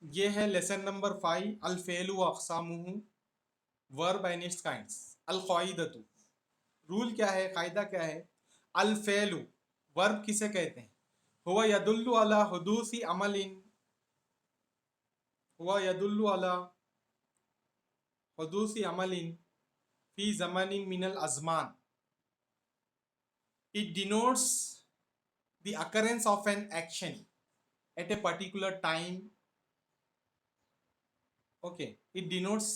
ये है lesson number 5 अल फेलु व अक़सामुहु वर्ब एंड इट्स काइंड्स। अल क़ाइदतु रूल क्या है, कायदा क्या है। अल फेलु वर्ब किसे कहते हैं। हुवा यदुल्लु अला हुदूसी अमलिन, हुवा यदुल्लु अला हुदूसी अमलिन फी ज़मानिन मिनल अज़मान। It denotes the occurrence of an action at a particular time. Okay, it denotes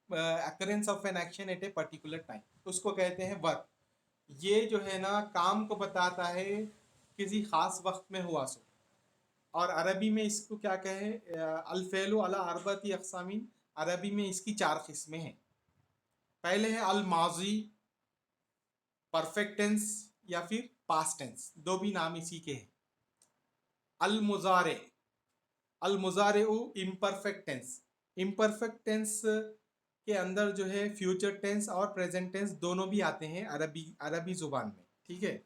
occurrence of an action at a particular time. उसको कहते हैं वर्ब। ये जो है ना काम को बताता है किसी खास वक्त में हुआ सो। और अरबी में इसको क्या कहे, अल फ़ेलु अला अरबती अक़सामिन। अरबी में इसकी 4 किस्में हैं। पहले है अल माजी, परफेक्ट टेंस या फिर पास्ट टेंस, दो भी नाम इसी के हैं। अल मुजारे, अल मुजारे इम्परफेक्ट टेंस। इम्परफेक्ट टेंस के अंदर जो है फ्यूचर टेंस और प्रेजेंट टेंस दोनों भी आते हैं अरबी जुबान में, ठीक है।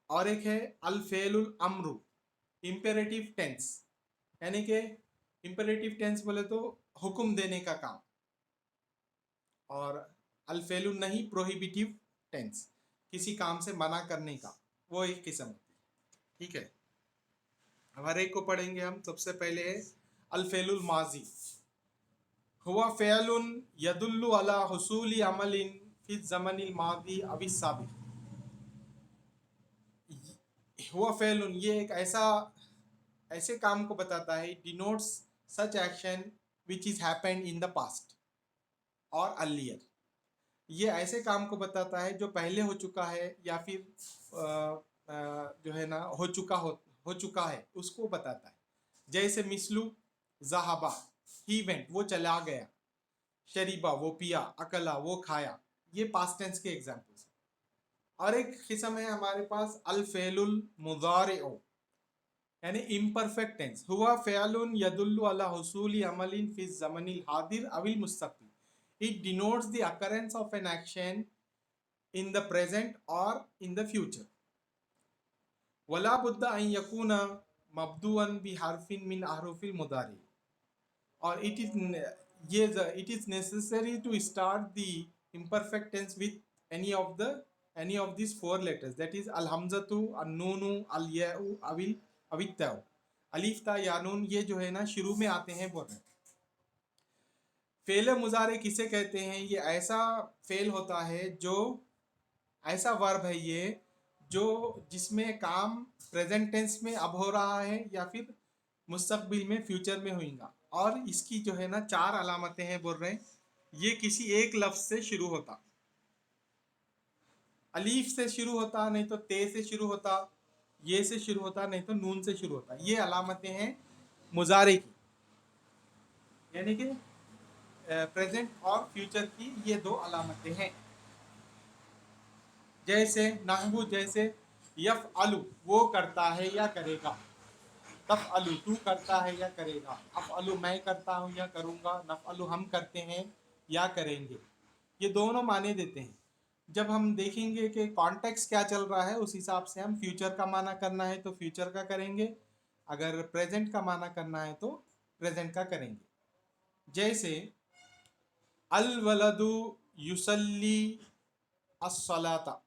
और एक है अल फेलुल अम्रु, इम्पेरेटिव टेंस, यानी कि इम्पेरेटिव टेंस बोले तो हुक्म देने का काम। और अल फेलुल नहीं, प्रोहिबिटिव टेंस, किसी काम से मना करने का, वो एक किस्म होती है, ठीक है। हर एक को पढ़ेंगे हम। सबसे पहले है अल फेलुल माजी। हुआ फ़ेअलुन यदुल्लु अला हुसूली अमलिन फी ज़मनिल मादी अवी साबिक़। हुआ फ़ेअलुन ये एक ऐसे काम को बताता है, denotes such action which is happened in the past और अर्लियर। ये ऐसे काम को बताता है जो पहले हो चुका है या फिर जो है ना हो चुका है, उसको बताता है। जैसे मिसलू ज़हाबा, ही वेंट, वो चला गया। शरीबा, वो पिया। अकला, वो खाया। ये पास्ट टेंस के एग्जाम्पल्स हैं। और एक किस्म है हमारे पास अल फेलुल मुज़ारिउ, यानी इम्परफेक्ट टेंस। हुआ फ़ेअलुन यदुल्लु अला हुसूली अमलिन फी ज़मनिल हादिर अविल मुस्तक़बिल। It denotes the occurrence of N action in the present और इन द फ्यूचर। वला बुद्दा अन यकूना मब्दूअन बि हरफिन मिन अहरूफिल मुदारी। और it is necessary to start the imperfect tense with any of these 4 letters, that is al hamzatu, al नूनु, al याउ, अविल ताउ। अलिफ ता या नून ये जो है ना शुरू में आते हैं बोल रहे। फेल मुजारे किसे कहते हैं। ये ऐसा फेल होता है जो, ऐसा वर्ब है ये जो जिसमें काम प्रेजेंट टेंस में अब हो रहा है या फिर मुस्तकबिल में, फ्यूचर में होगा। और इसकी जो है ना 4 अलामतें हैं बोल रहे हैं। ये किसी एक लफ्ज से शुरू होता, अलीफ से शुरू होता, नहीं तो ते से शुरू होता, ये से शुरू होता, नहीं तो नून से शुरू होता। ये अलामतें हैं मुजारे की, यानी कि प्रेजेंट और फ्यूचर की ये 2 अलामतें हैं। जैसे नहबु, जैसे यफ अलू, वो करता है या करेगा। तफ अलू, तू करता है या करेगा। अफ अलू, मैं करता हूँ या करूँगा। नफ अलू, हम करते हैं या करेंगे। ये दोनों माने देते हैं। जब हम देखेंगे कि कॉन्टेक्स्ट क्या चल रहा है, उस हिसाब से हम फ्यूचर का माना करना है तो फ्यूचर का करेंगे, अगर प्रेजेंट का माना करना है तो प्रेजेंट का करेंगे। जैसे अल वलदु युसल्ली अस्सलाता,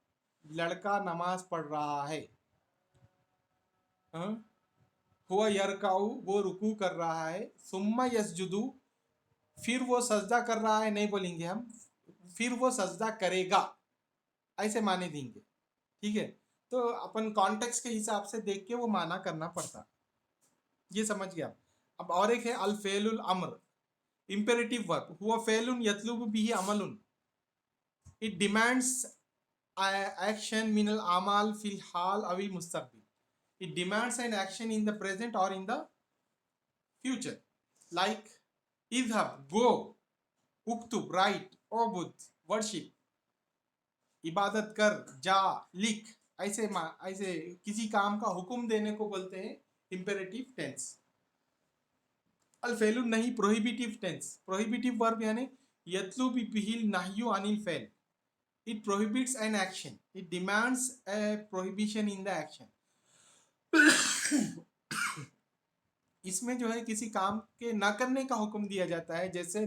लड़का नमाज पढ़ रहा है। हुआ यरकाउ, वो रुकू कर रहा है। सुम्मा यसजुदु, फिर वो सजदा कर रहा है, नहीं बोलेंगे हम, फिर वो सजदा करेगा, ऐसे माने देंगे, ठीक है। तो अपन कॉन्टेक्स्ट के हिसाब से देख के वो माना करना पड़ता, ये समझ गया। अब और एक है अल फेलुल अम्र, इंपेरेटिव वर्ब। हुआ फेलुन यतलुबु बिही अमलुन, इट डिमांड्स एक्शन मिनल आमाल फिल हाल अविल मुस्तकबिल। It demands an action in the present और इन द फ्यूचर। लाइक इज़हब, गो। उक्तुब, राइट। ओबुद, वर्शिप, इबादत कर। जा, लिख। ऐसे किसी काम का हुक्म देने को बोलते हैं इंपेरेटिव टेंस। अल फेलु नहीं, प्रोहिबिटिव टेंस। प्रोहिबिटिव वर्ब यानी यतलु बिहिल नहयु अनिल फेल। It prohibits an action, it demands a prohibition in the action. इसमें जो है किसी काम के ना करने का हुक्म दिया जाता है, जैसे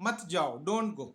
मत जाओ, डोंट गो,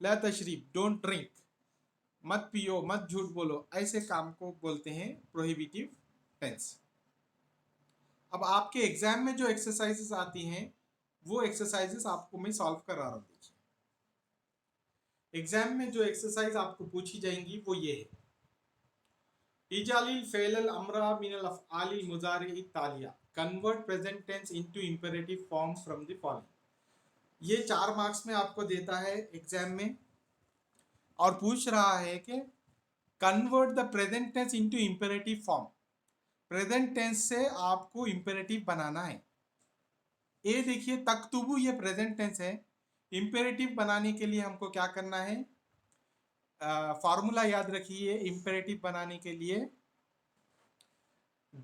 ला तशरीब, डोंट ड्रिंक, मत पियो, मत झूठ बोलो, ऐसे काम को बोलते हैं प्रोहिबिटिव टेंस। अब आपके एग्जाम में जो एक्सरसाइजेस आती हैं वो एक्सरसाइजेस आपको मैं सॉल्व करा रहा हूँ। देखिए एग्जाम में जो एक्सरसाइज आपको पूछी जाएंगी वो ये है, इजालिल फेलल अमरा मिनल अफ़आलिल मुजारिई तालिया, convert present tense into imperative form from the following. ये 4 मार्क्स में आपको देता है एग्जाम में और पूछ रहा है कि convert the present tense into imperative form. Present tense से आपको इंपेरेटिव बनाना है। ये देखिए तक्तुबु ये प्रेजेंट टेंस है, इंपेरेटिव बनाने के लिए हमको क्या करना है, फार्मूला याद रखिए इंपेरेटिव बनाने के लिए,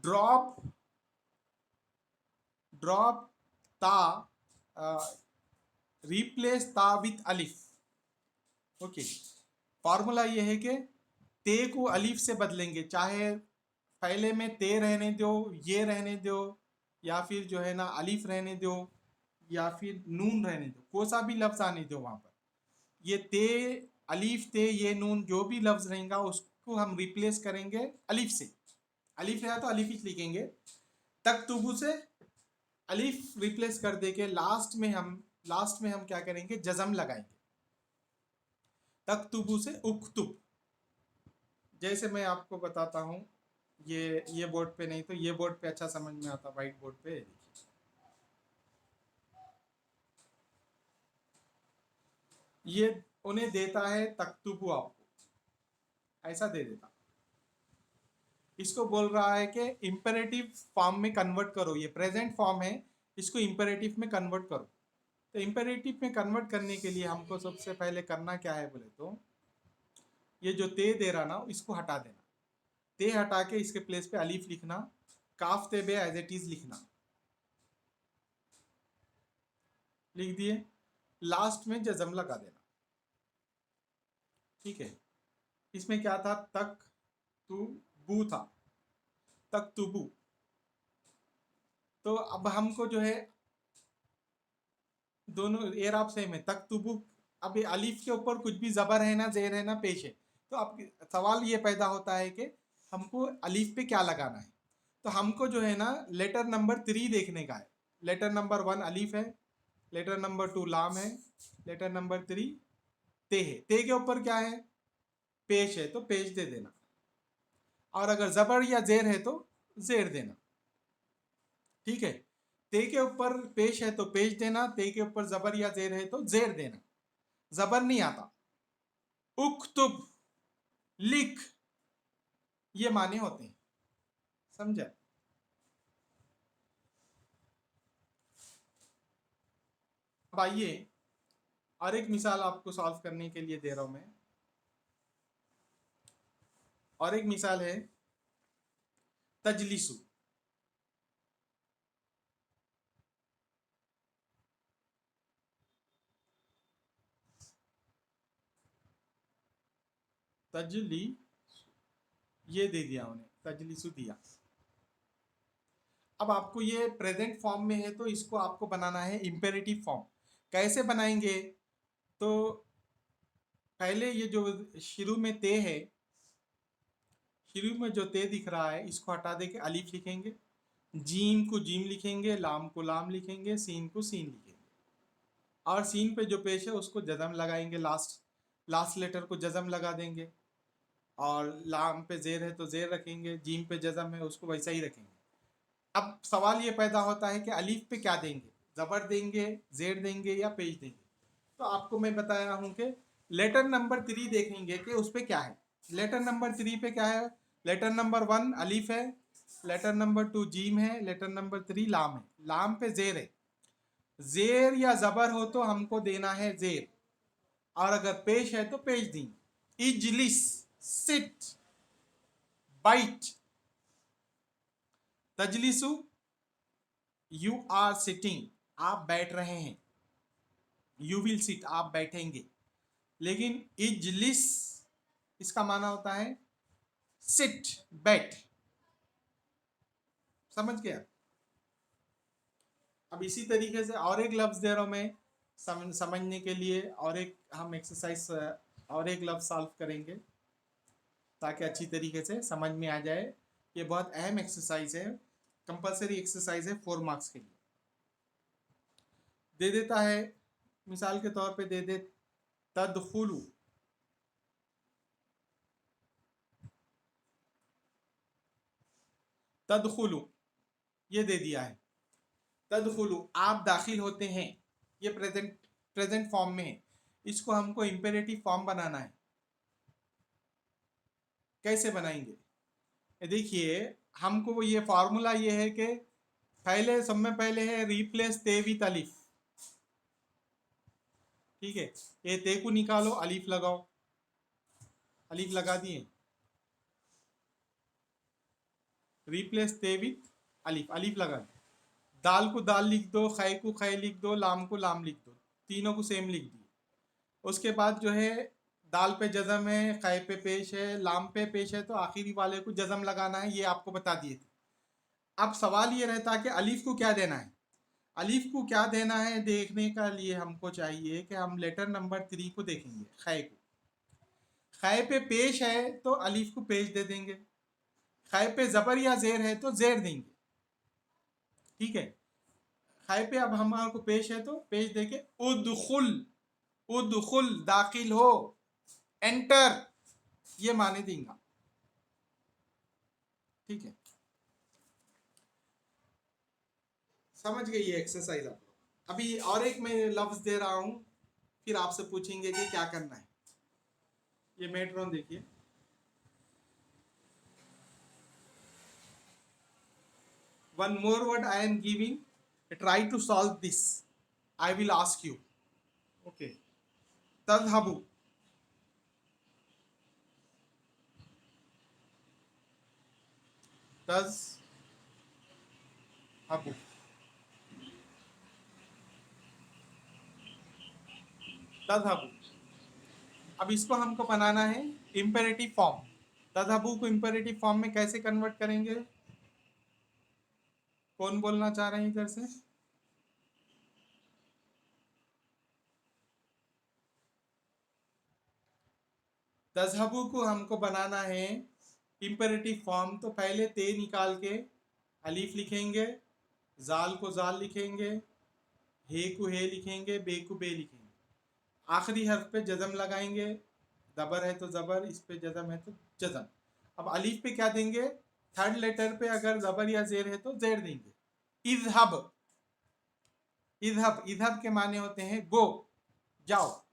ड्रॉप ता, रिप्लेस ता विथ अलिफ। ओके, फार्मूला ये है कि ते को अलिफ से बदलेंगे, चाहे पहले में ते रहने दो, ये रहने दो, या फिर जो है ना अलिफ रहने दो, या फिर नून रहने दो, कोई सा भी लफ्ज आने दो वहां पर। ये ते, अलिफ, ते, ये नून जो भी लफ्ज रहेगा उसको हम रिप्लेस करेंगे अलिफ से। अलिफ है तो अलिफ ही लिखेंगे, तक्तुबु से अलिफ रिप्लेस कर देके लास्ट में हम क्या करेंगे, जज़म लगाएंगे। तक्तुबु से उक्तुब। जैसे मैं आपको बताता हूँ, ये बोर्ड पे नहीं तो ये बोर्ड पे अच्छा समझ में आता, व्हाइट बोर्ड पे देखिए, ये उन्हें देता है तक्तुबु, आपको ऐसा दे देता, इसको बोल रहा है कि इंपेरेटिव फॉर्म में कन्वर्ट करो, ये प्रेजेंट फॉर्म है, इसको इंपेरेटिव में कन्वर्ट करो। तो इंपेरेटिव में कन्वर्ट करने के लिए हमको सबसे पहले करना क्या है बोले तो, ये जो ते दे रहा ना इसको हटा देना, ते हटा के इसके प्लेस पे अलीफ लिखना, काफ ते बे एज इट इज लिखना, लिख दिए, लास्ट में जज़म लगा देना। ठीक है, इसमें क्या था, तक तू बू था, तक तू बू। तो अब हमको जो है दोनों एराब सेम है, तक तू बू। अब अलीफ के ऊपर कुछ भी जबर है ना, जेर है ना, पेश है, तो अब सवाल ये पैदा होता है कि हमको अलीफ पे क्या लगाना है। तो हमको जो है ना लेटर नंबर 3 देखने का है। लेटर नंबर 1 अलीफ है, लेटर नंबर 2 लाम है, लेटर नंबर 3 ते है। ते के ऊपर क्या है, पेश है, तो पेश दे देना, और अगर जबर या जेर है तो जेर देना। ठीक है, ते के ऊपर पेश है तो पेश देना, ते के ऊपर जबर या जेर है तो जेर देना। जबर नहीं आता, उक्तुब, लिख, ये माने होते हैं, समझा। अब आइए और एक मिसाल आपको सॉल्व करने के लिए दे रहा हूं मैं, और एक मिसाल है तजलिसु। तजली, ये दे दिया उन्हें, तजलिसु दिया। अब आपको ये प्रेजेंट फॉर्म में है तो इसको आपको बनाना है इंपेरेटिव फॉर्म। कैसे बनाएंगे, तो पहले ये जो शुरू में ते है, शुरू में जो ते दिख रहा है इसको हटा दे के अलीफ लिखेंगे, जीम को जीम लिखेंगे, लाम को लाम लिखेंगे, सीन को सीन लिखेंगे, और सीन पे जो पेश है उसको जज़म लगाएंगे, लास्ट लेटर को जज़म लगा देंगे, और लाम पे जेर है तो जेर रखेंगे, जीम पे जज़म है उसको वैसा ही रखेंगे। अब सवाल ये पैदा होता है कि अलीफ पे क्या देंगे, ज़बर देंगे, जेर देंगे, या पेश देंगे। तो आपको मैं बताया हूँ कि लेटर नंबर 3 देखेंगे कि उस पर क्या है। लेटर नंबर 3 पे क्या है, लेटर नंबर 1 अलीफ है, लेटर नंबर 2 जीम है, लेटर नंबर 3 लाम है, लाम पे जेर है। जेर या जबर हो तो हमको देना है जेर, और अगर पेश है तो पेश दी। इजलिस, सिट, बाइट। तजलिसु, यू आर सिटिंग, आप बैठ रहे हैं, यू विल सिट, आप बैठेंगे। लेकिन इजलिस इसका माना होता है सिट, बैठ। समझ गया। अब इसी तरीके से और एक लफ्ज दे रहा हूं मैं समझने के लिए, और एक हम एक्सरसाइज और एक लफ्ज सॉल्व करेंगे ताकि अच्छी तरीके से समझ में आ जाए। ये बहुत अहम एक्सरसाइज है, कंपलसरी एक्सरसाइज है 4 मार्क्स के लिए। दे देता है मिसाल के तौर पे, दे दे तदखुलु, तदखुलु ये दे दिया है। तदखुलु आप दाखिल होते हैं, ये प्रेजेंट फॉर्म में है। इसको हमको इंपेरेटिव फॉर्म बनाना है। कैसे बनाएंगे? देखिए हमको ये फार्मूला ये है कि पहले सब में पहले है रिप्लेस ते विथ अलिफ। ठीक है, ये ते को निकालो, अलिफ लगाओ, अलिफ लगा दिए, रिप्लेस ते विथ अलिफ, अलिफ लगा दिए। दाल को दाल लिख दो, खै को खै लिख दो, लाम को लाम लिख दो, तीनों को सेम लिख दिए। उसके बाद जो है दाल पे जज़म है, खै पे पेश है, लाम पे पेश है, तो आखिरी वाले को जज़म लगाना है, ये आपको बता दिए थे। अब सवाल ये रहता कि अलीफ को क्या देना है। अलीफ को क्या देना है देखने का लिए हमको चाहिए कि हम लेटर नंबर 3 को देखेंगे, खै को। खै पे पेश है तो अलीफ को पेश दे देंगे, खै पे ज़बर या ज़ेर है तो ज़ेर देंगे। ठीक है, खै पे अब हमारे को पेश है तो पेश देके उदखुल, उदखुल दाखिल हो, एंटर, ये माने देंगे। ठीक है, समझ गई ये एक्सरसाइज आप लोग। अभी और एक मैं लफ्ज दे रहा हूं, फिर आपसे पूछेंगे कि क्या करना है। ये मेट्रोन देखिए, one more word I am giving, try to solve this, I will ask you. Okay, तज़हबु, तज़हबु, तज़हबु। अब इसको हमको बनाना है इंपेरेटिव फॉर्म। तज़हबु को इंपेरेटिव फॉर्म में कैसे कन्वर्ट करेंगे? कौन बोलना चाह रहे हैं इधर से? तज़हबु को हमको बनाना है इंपेरेटिव फॉर्म। तो पहले ते निकाल के अलीफ लिखेंगे, जाल को जाल लिखेंगे, हे को हे लिखेंगे, बे को बे लिखेंगे, आखिरी हर्फ पे जज़म लगाएंगे, ज़बर है तो ज़बर, इस पे जज़म है तो जज़म। अब अलीफ पे क्या देंगे? थर्ड लेटर पे अगर ज़बर या ज़ेर है तो ज़ेर देंगे। इज़हब, इज़हब, इज़हब के माने होते हैं गो, जाओ।